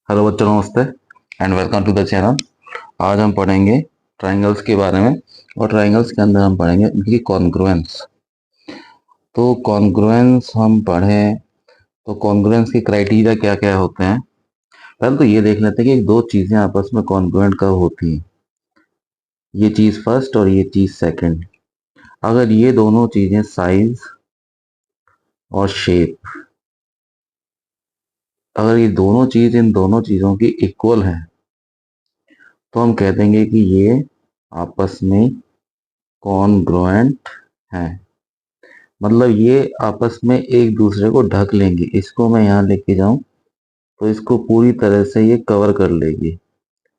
Hello बच्चों, नमस्ते and welcome to the channel. आज हम पढ़ेंगे ट्रायंगल्स के बारे में। और ट्रायंगल्स के अंदर हम पढ़ेंगे उनकी कॉन्ग्रुएंस। तो कॉन्ग्रुएंस हम पढ़ें तो कॉन्ग्रुएंस के क्राइटेरिया क्या क्या होते हैं। पहले तो ये देख लेते हैं कि दो चीजें आपस में कॉन्ग्रुएंट कब होती हैं। ये चीज फर्स्ट और ये चीज सेकंड। अगर ये दोनों चीजें साइज और शेप, अगर ये दोनों चीज इन दोनों चीजों की इक्वल है तो हम कह देंगे कि ये आपस में कॉन्ग्रुएंट हैं। मतलब ये आपस में एक दूसरे को ढक लेंगे। इसको मैं यहाँ लेके जाऊं तो इसको पूरी तरह से ये कवर कर लेगी,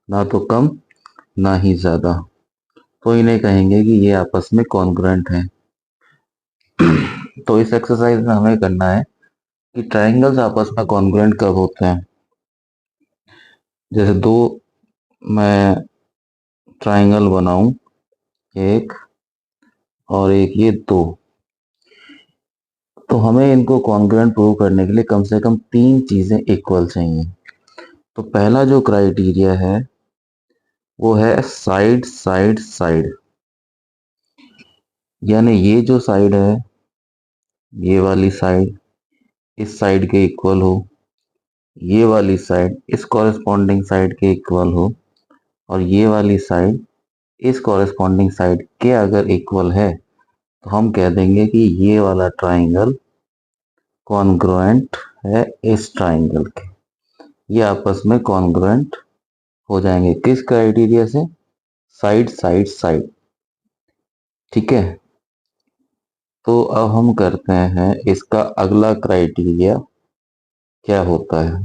ना तो कम ना ही ज्यादा। तो इन्हें कहेंगे कि ये आपस में कॉन्ग्रुएंट हैं। तो इस एक्सरसाइज में हमें करना है कि ट्रायंगल्स आपस में कॉन्ग्रुएंट कब होते हैं। जैसे दो मैं ट्रायंगल बनाऊं, एक और एक, ये दो, तो हमें इनको कॉन्ग्रुएंट प्रूव करने के लिए कम से कम तीन चीजें इक्वल चाहिए। तो पहला जो क्राइटेरिया है वो है साइड साइड साइड। यानी ये जो साइड है, ये वाली साइड इस साइड के इक्वल हो, ये वाली साइड इस कॉरेस्पॉन्डिंग साइड के इक्वल हो, और ये वाली साइड इस कॉरेस्पॉन्डिंग साइड के अगर इक्वल है तो हम कह देंगे कि ये वाला ट्राइंगल कॉन्ग्रुएंट है इस ट्राइंगल के। ये आपस में कॉन्ग्रुएंट हो जाएंगे किस क्राइटेरिया से? Side side side. ठीक है। तो अब हम करते हैं इसका अगला क्राइटेरिया क्या होता है।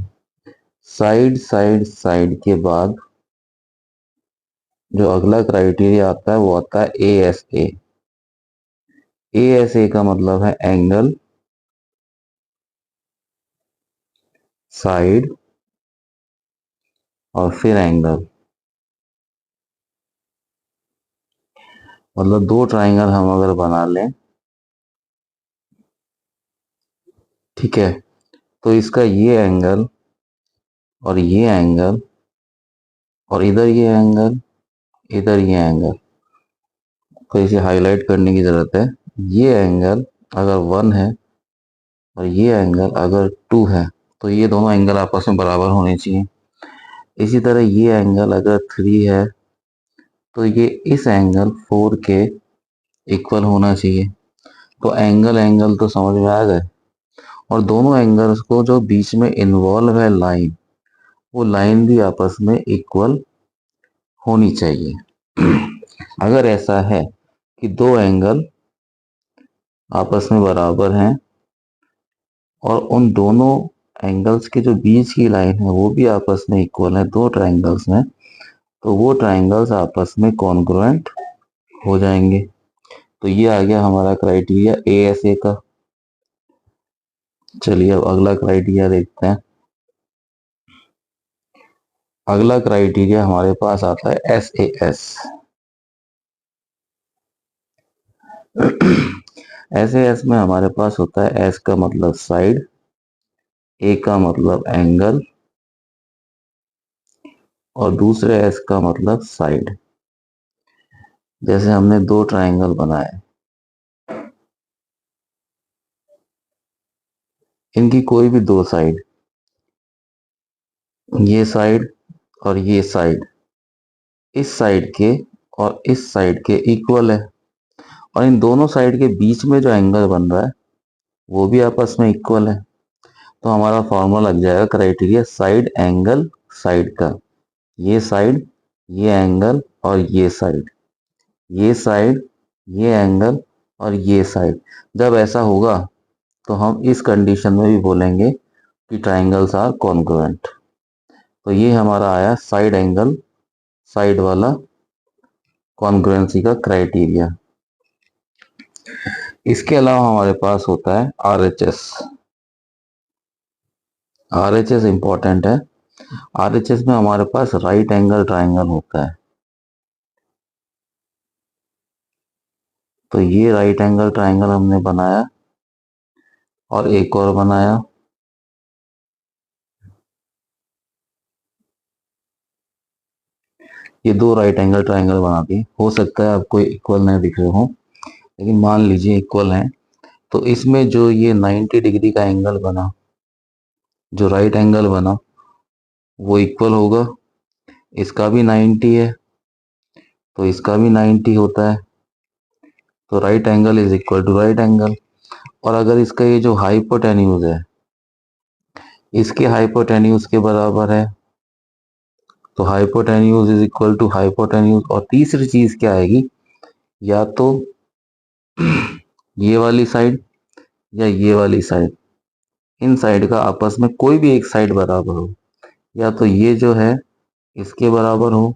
साइड साइड साइड के बाद जो अगला क्राइटेरिया आता है वो आता है A S A. A S A का मतलब है एंगल, साइड और फिर एंगल। मतलब दो ट्राइंगल हम अगर बना लें, ठीक है, तो इसका ये एंगल और ये एंगल और इधर ये एंगल, इधर ये एंगल, तो इसे हाईलाइट करने की जरूरत है। ये एंगल अगर 1 है और ये एंगल अगर 2 है तो ये दोनों एंगल आपस में बराबर होने चाहिए। इसी तरह ये एंगल अगर 3 है तो ये इस एंगल 4 के इक्वल होना चाहिए। तो एंगल एंगल तो समझ में आ गए। और दोनों एंगल्स को जो बीच में इन्वॉल्व है लाइन, वो लाइन भी आपस में इक्वल होनी चाहिए। अगर ऐसा है कि दो एंगल आपस में बराबर हैं और उन दोनों एंगल्स के जो बीच की लाइन है वो भी आपस में इक्वल है दो ट्राइंगल्स में, तो वो ट्राइंगल्स आपस में कॉन्ग्रुएंट हो जाएंगे। तो ये आ गया हमारा क्राइटेरिया ए एस ए का। चलिए अब अगला क्राइटेरिया देखते हैं। अगला क्राइटेरिया हमारे पास आता है S A S. S A S में हमारे पास होता है एस का मतलब साइड, ए का मतलब एंगल और दूसरे एस का मतलब साइड। जैसे हमने दो ट्राइंगल बनाए, इनकी कोई भी दो साइड, ये साइड और ये साइड, इस साइड के और इस साइड के इक्वल है। और इन दोनों साइड के बीच में जो एंगल बन रहा है वो भी आपस में इक्वल है। तो हमारा फॉर्मूला लग जाएगा क्राइटेरिया साइड एंगल साइड का। ये साइड, ये एंगल और ये साइड, ये साइड, ये एंगल और ये साइड। जब ऐसा होगा तो हम इस कंडीशन में भी बोलेंगे कि ट्राइंगल्स आर कॉन्ग्रुएंट। तो ये हमारा आया साइड एंगल साइड वाला कॉन्ग्रुएंसी का क्राइटेरिया। इसके अलावा हमारे पास होता है R H S. R H S important है। आर एच एस में हमारे पास राइट एंगल ट्राइंगल होता है। तो ये राइट एंगल ट्राइंगल हमने बनाया और एक और बनाया। ये दो राइट एंगल ट्राइंगल बनाती है। हो सकता है आपको इक्वल नहीं दिख रहे हो, लेकिन मान लीजिए इक्वल हैं। तो इसमें जो ये 90 डिग्री का एंगल बना, जो राइट एंगल बना, वो इक्वल होगा, इसका भी 90 है तो इसका भी 90 होता है। तो right angle is equal to right angle. और अगर इसका ये जो हाइपोटेन्यूज है, इसके हाइपोटेन्यूज के बराबर है, तो hypotenuse is equal to hypotenuse. और तीसरी चीज क्या आएगी, या तो ये वाली साइड या ये वाली साइड, इन साइड का आपस में कोई भी एक साइड बराबर हो, या तो ये जो है इसके बराबर हो,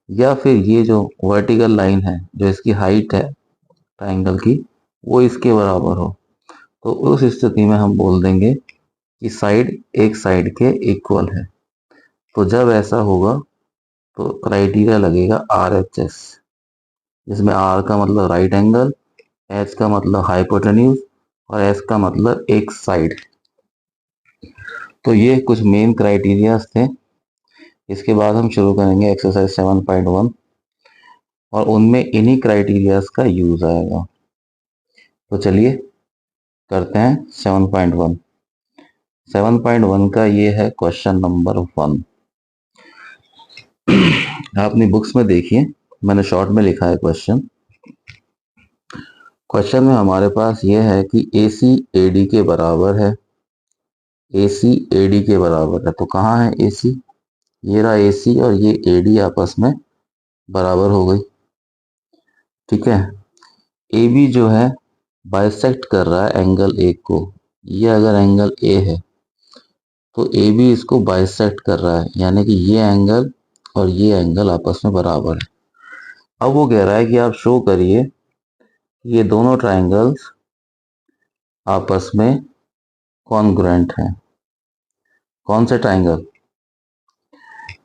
या फिर ये जो वर्टिकल लाइन है जो इसकी हाइट है ट्राइंगल की, वो इसके बराबर हो। तो उस स्थिति में हम बोल देंगे कि साइड एक साइड के इक्वल है। तो जब ऐसा होगा तो क्राइटेरिया लगेगा RHS, जिसमें R का मतलब राइट एंगल, H का मतलब हाइपोटेन्यूज और S का मतलब एक साइड। तो ये कुछ मेन क्राइटेरियाज थे। इसके बाद हम शुरू करेंगे एक्सरसाइज 7.1 और उनमें इन्हीं क्राइटेरियाज का यूज आएगा। तो चलिए करते हैं 7.1। 7.1 का ये है क्वेश्चन नंबर 1। आप अपनी बुक्स में देखिए, मैंने शॉर्ट में लिखा है क्वेश्चन। क्वेश्चन में हमारे पास ये है कि AC AD के बराबर है, AC AD के बराबर है। तो कहाँ है AC, ये रहा AC और ये AD आपस में बराबर हो गई, ठीक है। AB जो है बाइसेक्ट कर रहा है एंगल A को। ये अगर एंगल A है तो AB इसको बाइसेक्ट कर रहा है, यानी कि ये एंगल और ये एंगल आपस में बराबर है। अब वो कह रहा है कि आप शो करिए कि ये दोनों ट्राइंगल्स आपस में कॉन्ग्रुएंट हैं। कौन से ट्राइंगल,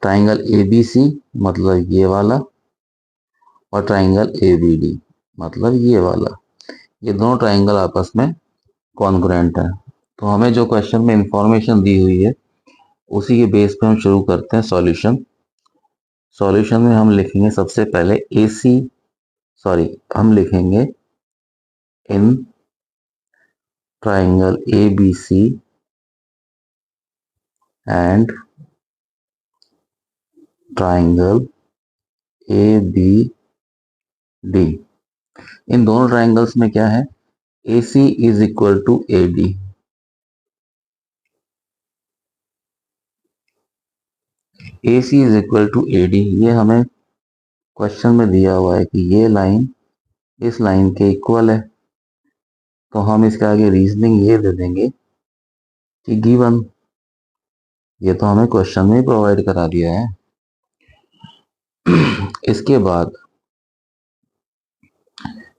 ट्राइंगल ABC मतलब ये वाला, और ट्राइंगल ABD मतलब ये वाला। ये दोनों ट्राइंगल आपस में कॉन्ग्रुएंट है। तो हमें जो क्वेश्चन में इंफॉर्मेशन दी हुई है उसी के बेस पे हम शुरू करते हैं सॉल्यूशन। सॉल्यूशन में हम लिखेंगे सबसे पहले हम लिखेंगे in triangle ABC and triangle ABD। इन दोनों ट्राइंगल्स में क्या है, AC is equal to AD। AC is equal to AD, ये हमें क्वेश्चन में दिया हुआ है कि ये लाइन इस लाइन के इक्वल है। तो हम इसके आगे रीजनिंग ये दे देंगे कि गिवन, ये तो हमें क्वेश्चन में प्रोवाइड करा दिया है।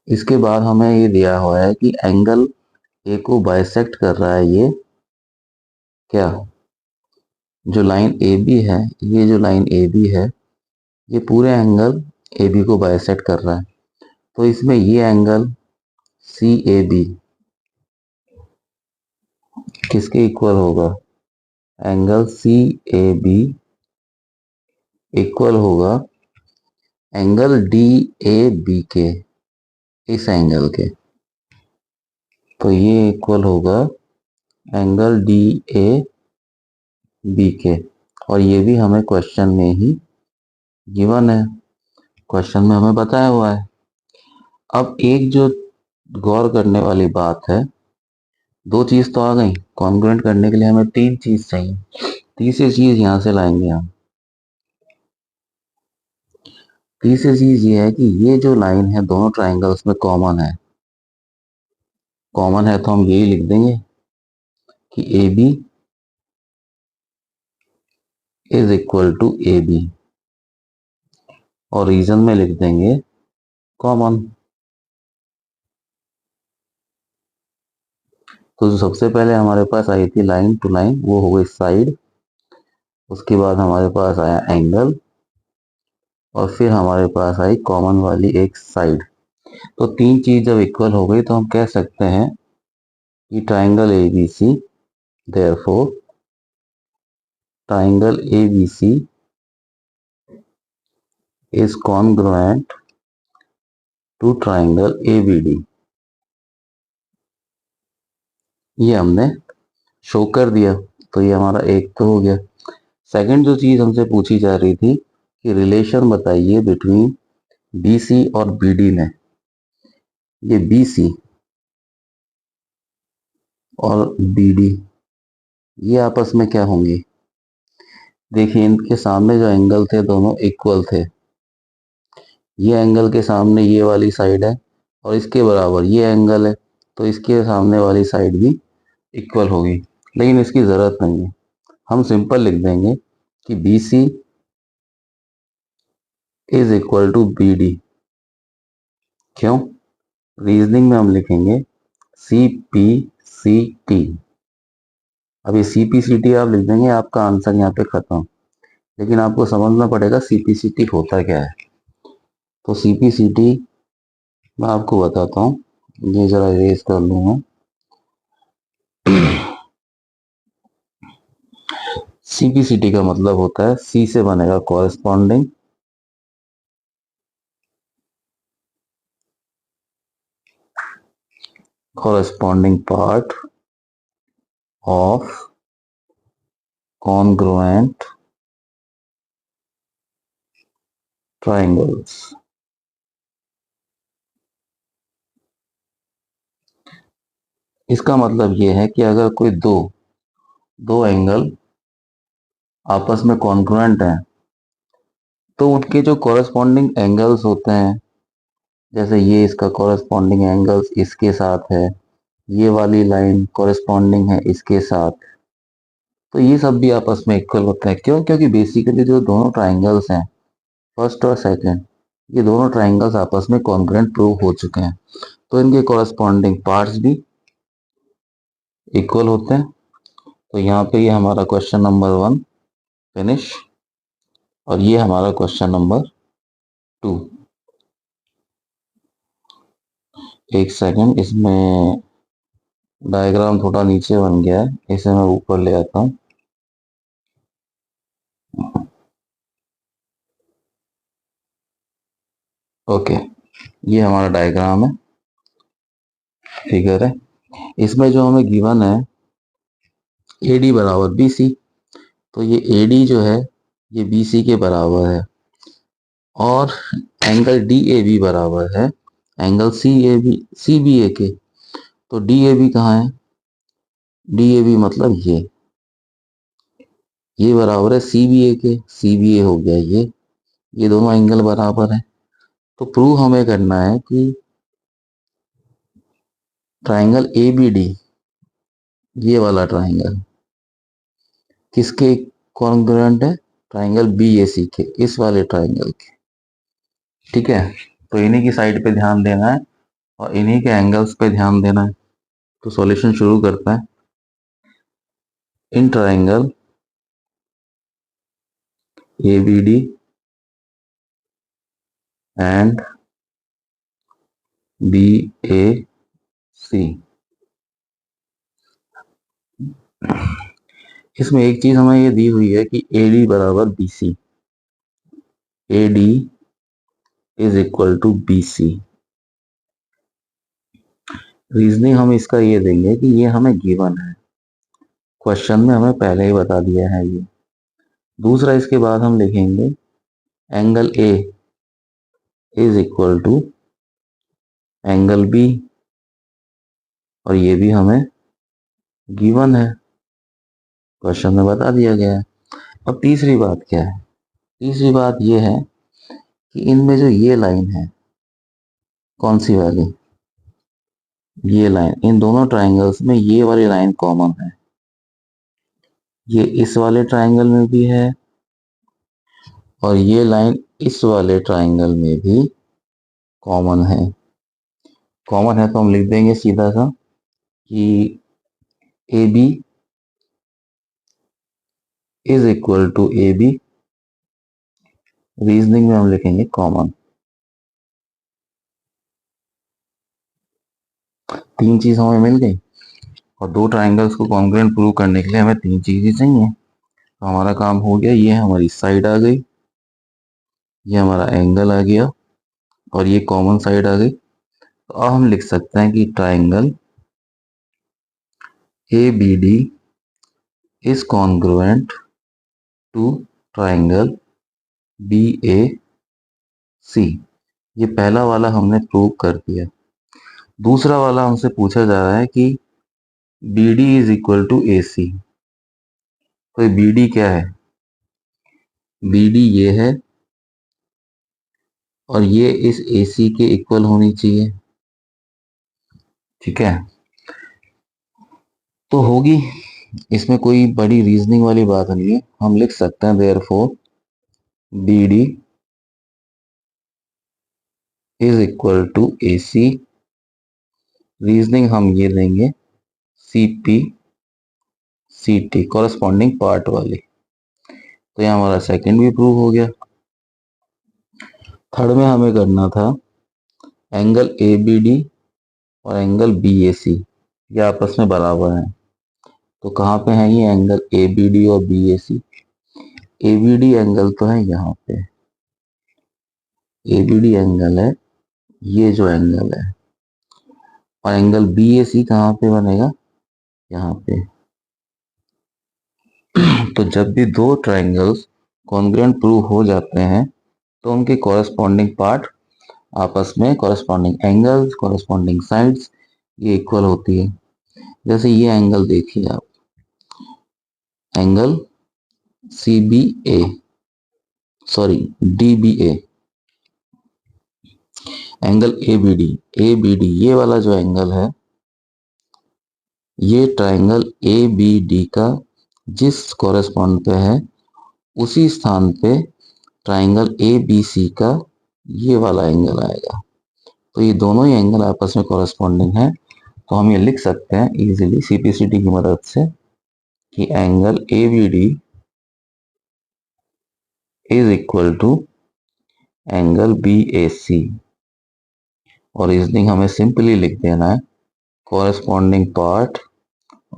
इसके बाद हमें ये दिया हुआ है कि एंगल ए को बाइसेक्ट कर रहा है ये क्या, जो लाइन AB है, ये जो लाइन AB है ये पूरे एंगल AB को बाइसेक्ट कर रहा है। तो इसमें ये एंगल CAB किसके इक्वल होगा, एंगल CAB इक्वल होगा एंगल DAB के, इस एंगल के। तो ये इक्वल होगा एंगल DAB के, और ये भी हमें क्वेश्चन में ही गिवन है, क्वेश्चन में हमें बताया हुआ है। अब एक जो गौर करने वाली बात है, दो चीज तो आ गई, कॉन्ग्रुएंट करने के लिए हमें तीन चीज चाहिए। तीसरी चीज यहां से लाएंगे हम। तीसरी चीज ये है कि ये जो लाइन है दोनों ट्राइंगल्स में कॉमन है। कॉमन है तो हम यही लिख देंगे कि AB is equal to AB, और रीजन में लिख देंगे कॉमन। तो जो सबसे पहले हमारे पास आई थी लाइन टू लाइन, वो हो गई साइड। उसके बाद हमारे पास आया एंगल, और फिर हमारे पास आई कॉमन वाली एक साइड। तो तीन चीज जब इक्वल हो गई तो हम कह सकते हैं कि triangle ABC, therefore triangle ABC is congruent to triangle ABD। ये हमने शो कर दिया, तो ये हमारा एक तो हो गया। सेकंड जो चीज हमसे पूछी जा रही थी कि रिलेशन बताइए बिटवीन BC और BD में। ये BC और BD ये आपस में क्या होंगे? देखिए, इनके सामने जो एंगल थे दोनों इक्वल थे। ये एंगल के सामने ये वाली साइड है और इसके बराबर ये एंगल है, तो इसके सामने वाली साइड भी इक्वल होगी। लेकिन इसकी जरूरत नहीं है, हम सिंपल लिख देंगे कि BC is equal to BD। क्यों? रीजनिंग में हम लिखेंगे CPCT। अब ये CPCT आप लिख देंगे, आपका आंसर यहाँ पे खत्म। लेकिन आपको समझना पड़ेगा CPCT होता क्या है। तो CPCT मैं आपको बताता हूँ, ये जरा इरेज कर लूंगा। CPCT का मतलब होता है C से बनेगा corresponding, part of congruent triangles. इसका मतलब ये है कि अगर कोई दो दो एंगल आपस में कॉन्ग्रुएंट हैं, तो उनके जो कॉरेस्पॉन्डिंग एंगल्स होते हैं, जैसे ये इसका कॉरेस्पॉन्डिंग एंगल्स इसके साथ है, ये वाली लाइन कॉरेस्पॉन्डिंग है इसके साथ, तो ये सब भी आपस में इक्वल होते हैं। क्यों? क्योंकि बेसिकली जो दोनों ट्राइंगल्स हैं, फर्स्ट और सेकंड, ये दोनों ट्राइंगल्स आपस में कॉन्ग्रुएंट प्रूव हो चुके हैं, तो इनके कॉरेस्पॉन्डिंग पार्ट्स भी इक्वल होते हैं। तो यहाँ पे ये हमारा क्वेश्चन नंबर 1 फिनिश, और ये हमारा क्वेश्चन नंबर 2। एक सेकंड, इसमें डायग्राम थोड़ा नीचे बन गया है, इसे मैं ऊपर ले आता हूँ। ओके, ये हमारा डायग्राम है, फिगर है। इसमें जो हमें गिवन है AD बराबर BC, तो ये AD जो है ये BC के बराबर है, और एंगल DAB बराबर है एंगल CBA के। तो DAB कहाँ है? DAB मतलब ये बराबर है CBA के, CBA हो गया ये दोनों एंगल बराबर है। तो प्रूव हमें करना है कि ट्राइंगल ABD, ये वाला ट्राइंगल किसके कॉन्ग्रुएंट है? ट्राइंगल BAC के, इस वाले ट्राइंगल के। ठीक है, तो इन्हीं की साइड पे ध्यान देना है और इन्हीं के एंगल्स पे ध्यान देना है। तो सॉल्यूशन शुरू करते हैं। In triangle ABD and BAC, इसमें एक चीज हमें ये दी हुई है कि AD बराबर BC, AD is equal to BC। Reasoning हम इसका ये देंगे कि ये हमें गिवन है, क्वेश्चन में हमें पहले ही बता दिया है ये। दूसरा, इसके बाद हम लिखेंगे angle A is equal to angle B, और ये भी हमें गिवन है, क्वेश्चन में बता दिया गया है। अब तीसरी बात क्या है? तीसरी बात ये है कि इनमें जो ये लाइन है, कौन सी वाली? ये लाइन, इन दोनों ट्राइंगल्स में ये वाली लाइन कॉमन है। ये इस वाले ट्राइंगल में भी है और ये लाइन इस वाले ट्राइंगल में भी कॉमन है। कॉमन है तो हम लिख देंगे सीधा सा कि AB is equal to AB। Reasoning में हम लिखेंगे कॉमन। तीन चीज हमें मिल गई, और दो ट्राइंगल्स को कॉन्ग्रुएंट प्रूव करने के लिए हमें तीन चीजें चाहिए। तो हमारा काम हो गया, ये हमारी साइड आ गई, ये हमारा एंगल आ गया और ये कॉमन साइड आ गई। तो अब हम लिख सकते हैं कि triangle A B D is congruent to triangle B A C. ये पहला वाला हमने प्रूव कर दिया। दूसरा वाला हमसे पूछा जा रहा है कि B D is equal to A C. तो बी डी क्या है? बी डी ये है और ये इस ए सी के इक्वल होनी चाहिए। ठीक है, तो होगी, इसमें कोई बड़ी रीजनिंग वाली बात नहीं है। हम लिख सकते हैं therefore B D is equal to A C. Reasoning हम ये देंगे C P C T, corresponding part वाली। तो ये हमारा सेकंड भी प्रूव हो गया। थर्ड में हमें करना था एंगल ए बी डी और एंगल बी ए सी, ये आपस में बराबर हैं। तो कहाँ पे है ये एंगल ए बी डी और B A C? A B D angle तो है यहाँ पे, ए बी डी एंगल है, ये जो एंगल है। और एंगल बी ए सी कहाँ पे बनेगा? यहाँ पे। तो जब भी दो ट्राइंगल्स कॉन्ग्रुएंट प्रूव हो जाते हैं तो उनके कॉरेस्पॉन्डिंग पार्ट आपस में, कॉरेस्पॉन्डिंग एंगल्स, कॉरेस्पॉन्डिंग साइड्स, ये इक्वल होती है। जैसे ये एंगल देखिए आप, angle C B A, sorry D B A, angle A B D, A B D ये वाला जो एंगल है, ये ट्राइंगल ए बी डी का जिस कॉरेस्पॉन्ड पे है उसी स्थान पे ट्राइंगल ए बी सी का ये वाला एंगल आएगा। तो ये दोनों ही एंगल आपस में कॉरेस्पॉन्डिंग है। तो हम ये लिख सकते हैं इजीली सीपीसीटी की मदद से कि angle A B D is equal to angle B A C. और रीजनिंग हमें सिंपली लिख देना है corresponding part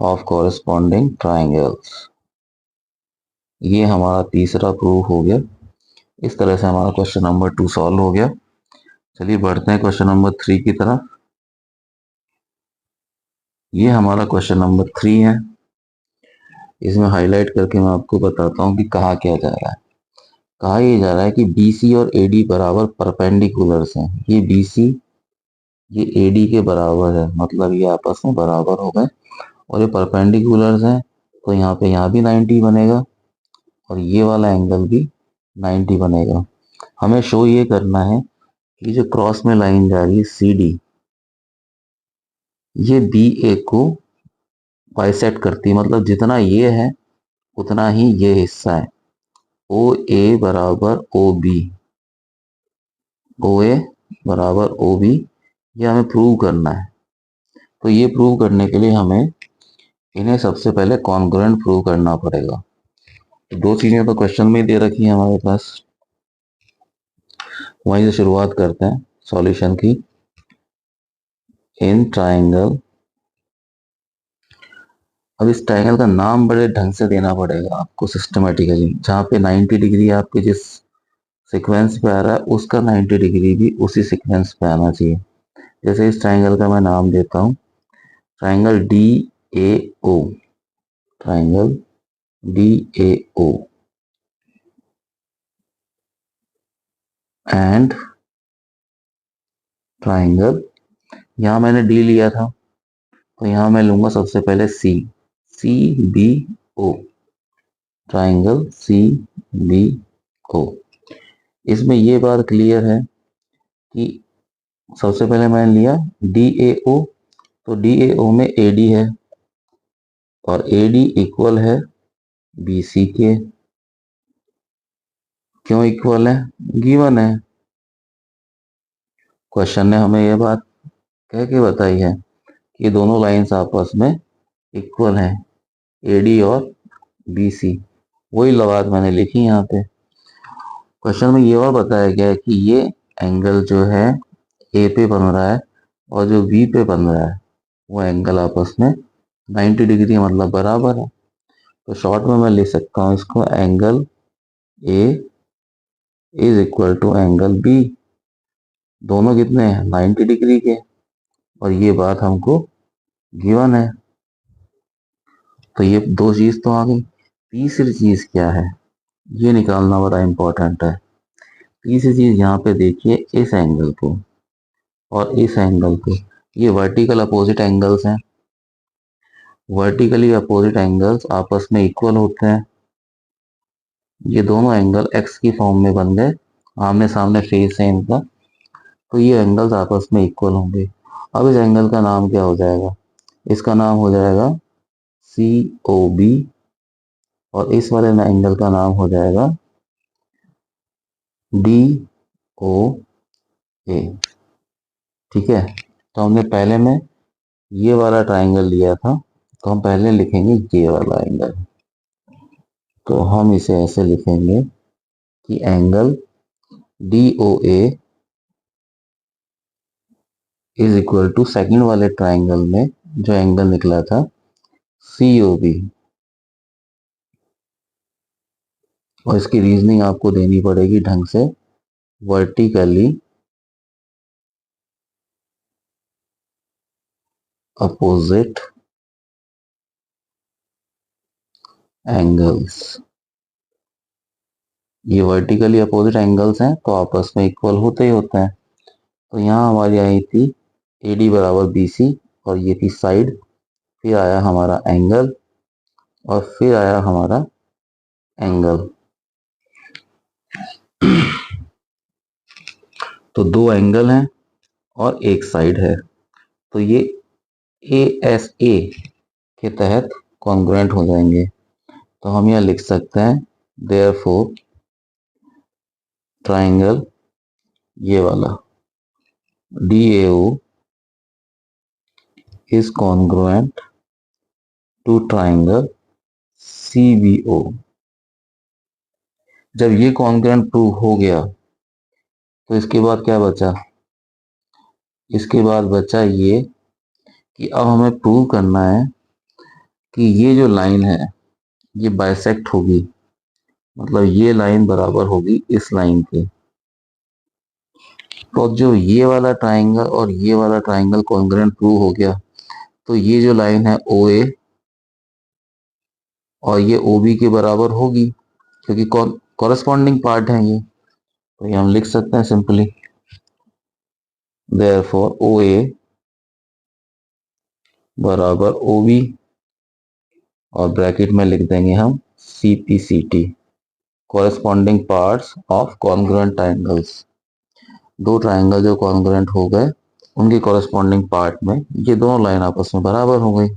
of corresponding triangles. ये हमारा तीसरा प्रूफ हो गया। इस तरह से हमारा क्वेश्चन नंबर 2 सॉल्व हो गया। चलिए बढ़ते हैं क्वेश्चन नंबर 3 की तरफ। ये हमारा क्वेश्चन नंबर 3 है। इसमें हाईलाइट करके मैं आपको बताता हूँ कि कहा क्या जा रहा है। कहा यह जा रहा है कि BC और AD बराबर परपेंडिकुलर्स हैं। ये BC ये AD के बराबर है, मतलब ये आपस में बराबर हो गए और ये परपेंडिकुलर्स हैं। तो यहाँ भी 90 बनेगा और ये वाला एंगल भी 90 बनेगा। हमें शो ये करना है कि जो क्रॉस में लाइन जा रही है CD, ये BA को बाइसेक्ट करती है, मतलब जितना ये है उतना ही ये हिस्सा है। OA बराबर OB, OA बराबर OB, ये हमें प्रूव करना है। तो ये प्रूव करने के लिए हमें इन्हें सबसे पहले कॉन्ग्रुएंट प्रूव करना पड़ेगा। तो दो चीजें तो क्वेश्चन में दे रखी है हमारे पास, वहीं से शुरुआत करते हैं सॉल्यूशन की। इन ट्राइंगल, अब इस ट्राइंगल का नाम बड़े ढंग से देना पड़ेगा आपको सिस्टमेटिकली। जहाँ पे 90 डिग्री आपके जिस सीक्वेंस पे आ रहा है उसका 90 डिग्री भी उसी सीक्वेंस पे आना चाहिए। जैसे इस ट्राइंगल का मैं नाम देता हूँ triangle DAO, triangle DAO and triangle, यहाँ मैंने D लिया था तो यहाँ मैं लूंगा सबसे पहले CBO, ट्राइंगल CBO। इसमें ये बात क्लियर है कि सबसे पहले मैंने लिया DAO, तो DAO में AD है और AD इक्वल है BC के। क्यों इक्वल है? गिवन है, क्वेश्चन ने हमें यह बात कह के बताई है कि दोनों लाइंस आपस में इक्वल हैं, AD और BC। वही बात मैंने लिखी यहाँ पे। क्वेश्चन में ये और बताया गया है कि ये एंगल जो है A पे बन रहा है और जो B पे बन रहा है वो एंगल आपस में 90 डिग्री मतलब बराबर है। तो शॉर्ट में मैं लिख सकता हूँ इसको angle is equal to angle B. दोनों कितने हैं? 90 डिग्री के। और ये बात हमको गिवन है। तो ये दो चीज तो आ गई। तीसरी चीज क्या है, ये निकालना बड़ा इंपॉर्टेंट है। तीसरी चीज यहाँ पे देखिए, इस एंगल को और इस एंगल को, ये वर्टिकल अपोजिट एंगल्स हैं। वर्टिकली अपोजिट एंगल्स आपस में इक्वल होते हैं। ये दोनों एंगल एक्स की फॉर्म में बन गए, आमने सामने फेस है इनका, तो ये एंगल्स आपस में इक्वल होंगे। अब इस एंगल का नाम क्या हो जाएगा? इसका नाम हो जाएगा सी ओ बी, और इस वाले एंगल का नाम हो जाएगा डी ओ ए। ठीक है, तो हमने पहले में ये वाला ट्राइंगल लिया था, तो हम पहले लिखेंगे ये वाला एंगल। तो हम इसे ऐसे लिखेंगे कि angle D O A is equal to second वाले ट्राइंगल में जो एंगल निकला था सी ओ बी। और इसकी रीजनिंग आपको देनी पड़ेगी ढंग से, वर्टिकली अपोजिट एंगल्स। ये वर्टिकली अपोजिट एंगल्स हैं तो आपस में इक्वल होते ही होते हैं। तो यहाँ हमारी आई थी ए डी बराबर बी सी, और ये थी साइड, फिर आया हमारा एंगल, और फिर आया हमारा एंगल। तो दो एंगल हैं और एक साइड है, तो ये ए एस ए के तहत कॉन्ग्रुएंट हो जाएंगे। तो हम यह लिख सकते हैं देयरफॉर ट्राइंगल ये वाला D A O is congruent to triangle C B O. जब ये कॉन्ग्रुएंट प्रूव हो गया तो इसके बाद क्या बचा? इसके बाद बचा ये कि अब हमें प्रूव करना है कि ये जो लाइन है ये बाइसेक्ट होगी, मतलब ये लाइन बराबर होगी इस लाइन के। तो जो ये वाला ट्राइंगल और ये वाला ट्राइंगल कॉन्ग्रुएंट प्रूव हो गया, तो ये जो लाइन है ओ ए और ये ओ बी के बराबर होगी, क्योंकि कॉरेस्पॉन्डिंग पार्ट है ये। तो ये हम लिख सकते हैं सिंपली देयरफॉर ओ ए बराबर ओ बी, और ब्रैकेट में लिख देंगे हम C P C T, corresponding parts of congruent triangles. दो ट्राइंगल जो कॉन्ग्रुएंट हो गए उनके कॉरेस्पॉन्डिंग पार्ट में ये दोनों लाइन आपस में बराबर हो गई।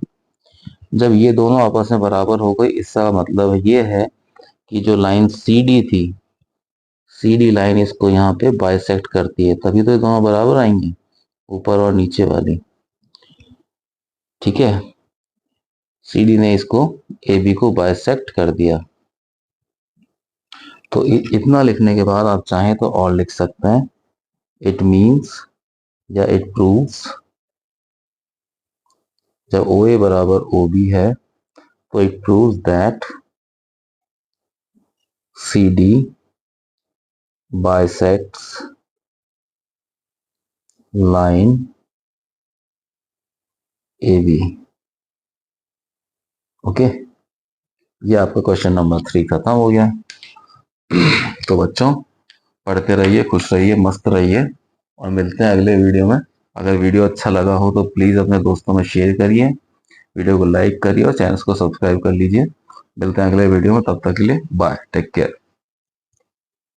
जब ये दोनों आपस में बराबर हो गई, इसका मतलब ये है कि जो लाइन सी डी थी, सी डी लाइन इसको यहाँ पे बाइसेक्ट करती है, तभी तो ये दोनों बराबर आएंगे, ऊपर और नीचे वाली। ठीक है, सी डी ने इसको ए बी को बाइसेक्ट कर दिया। तो इतना लिखने के बाद आप चाहें तो और लिख सकते हैं, इट मीन्स या इट प्रूव्स, जब ओ ए बराबर ओ बी है तो it proves that C D bisects line A B. Okay, ये आपका क्वेश्चन नंबर 3 खत्म हो गया। तो बच्चों, पढ़ते रहिए, खुश रहिए, मस्त रहिए, और मिलते हैं अगले वीडियो में। अगर वीडियो अच्छा लगा हो तो प्लीज़ अपने दोस्तों में शेयर करिए, वीडियो को लाइक करिए और चैनल को सब्सक्राइब कर लीजिए। मिलते हैं अगले वीडियो में, तब तक के लिए बाय, टेक केयर।